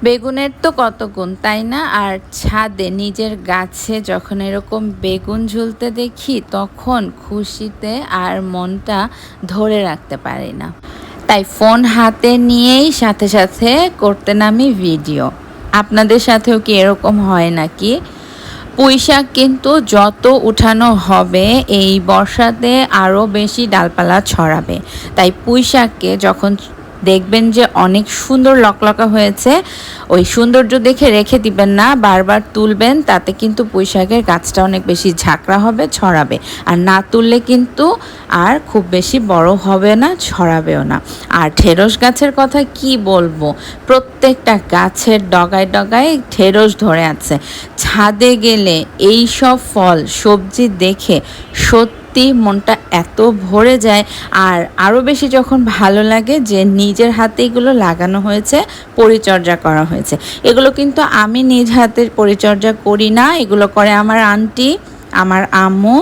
বেগুনের তো কত গুণ, তাই না? আর ছাদে নিজের গাছে যখন এরকম বেগুন ঝুলতে দেখি তখন খুশিতে আর মনটা ধরে রাখতে পারি না। তাই ফোন হাতে নিয়েই সাথে সাথে করতে নামি ভিডিও। আপনাদের সাথেও কি এরকম হয় নাকি? পুঁইশাক কিন্তু যত উঠানো হবে এই বর্ষাতে আরও বেশি ডালপালা ছড়াবে। তাই পুঁইশাককে যখন দেখবেন যে অনেক সুন্দর লকলকা হয়েছে, ওই সৌন্দর্য দেখে রেখে দিবেন না, বারবার তুলবেন। তাতে কিন্তু পুঁইশাকের গাছটা অনেক বেশি ঝাঁকড়া হবে, ছড়াবে। আর না তুললে কিন্তু আর খুব বেশি বড় হবে না, ছড়াবেও না। আর ঢেঁড়স গাছের কথা কি বলবো, প্রত্যেকটা গাছের ডগায় ডগায় ঢেঁড়স ধরে আছে। ছাদে গেলে এই সব ফল সবজি দেখে সত্যি মনটা এত ভরে যায়। আর আরও বেশি যখন ভালো লাগে যে নিজের হাতে এগুলো লাগানো হয়েছে, পরিচর্যা করা হয়েছে। এগুলো কিন্তু আমি নিজ হাতে পরিচর্যা করি না, এগুলো করে আমার আন্টি, আমার আম্মু,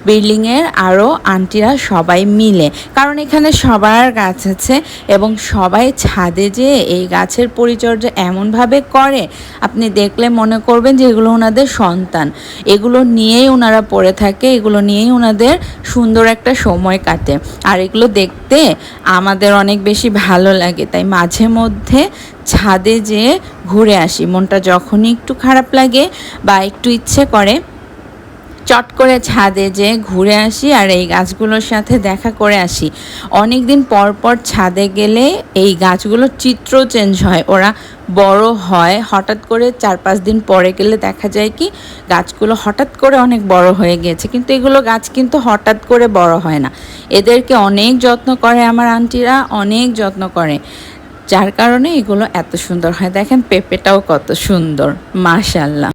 বিল্ডিংয়ের আরও আন্টিরা সবাই মিলে। কারণ এখানে সবার গাছ আছে এবং সবাই ছাদে যেয়ে এই গাছের পরিচর্যা এমনভাবে করে, আপনি দেখলে মনে করবেন যে এগুলো ওনাদের সন্তান। এগুলো নিয়েই ওনারা পড়ে থাকে, এগুলো নিয়েই ওনাদের সুন্দর একটা সময় কাটে। আর এগুলো দেখতে আমাদের অনেক বেশি ভালো লাগে। তাই মাঝে মধ্যে ছাদে যেয়ে ঘুরে আসি। মনটা যখনই একটু খারাপ লাগে বা একটু ইচ্ছে করে, চট করে ছাদে যেয়ে ঘুরে আসি আর এই গাছগুলোর সাথে দেখা করে আসি। অনেক দিন পর পর ছাদে গেলে এই গাছগুলোর চিত্র চেঞ্জ হয়, ওরা বড় হয়। হঠাৎ করে 4-5 দিন পরে গেলে দেখা যায় কি গাছগুলো হঠাৎ করে অনেক বড় হয়ে গেছে। কিন্তু এগুলো গাছ কিন্তু হঠাৎ করে বড় হয় না, এদেরকে অনেক যত্ন করে আমার আন্টিরা, অনেক যত্ন করে, যার কারণে এগুলো এত সুন্দর হয়। দেখেন পেঁপেটাও কত সুন্দর, মাশাআল্লাহ।